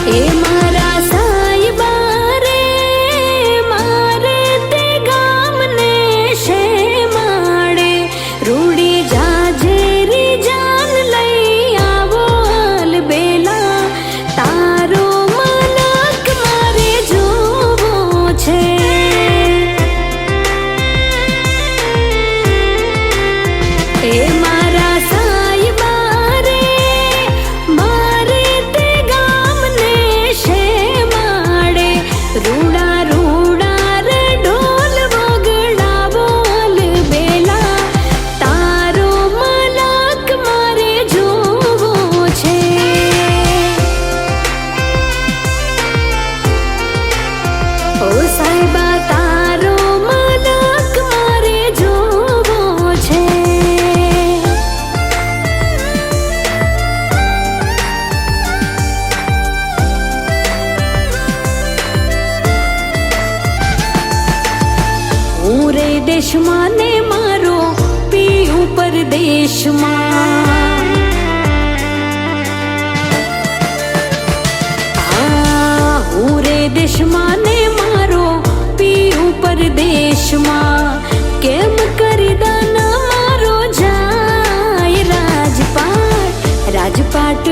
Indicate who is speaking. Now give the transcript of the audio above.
Speaker 1: એ મારા સાયબા રે મારે તે ગામને શેમાડે રૂડી જાજેરી જાન લઈ આવો અલબેલા તારો મલક મારે જોવો છે એ મારા સાયબા રે મારે તે ગામને શેમાડે રૂડા રૂડા રે ઢોલ વગડાવો અલબેલા તારો મલક મારે જોવો છે ઓ સાયબા તારો મલક મારે જોવો છે હું રે દેશમાં ને મારો પીયું પરદેશમાં હું રે દેશમાં ને મારો પીયું પરદેશમાં કેમ કરી દાના મારો જાય રાજપાટ રાજપાટ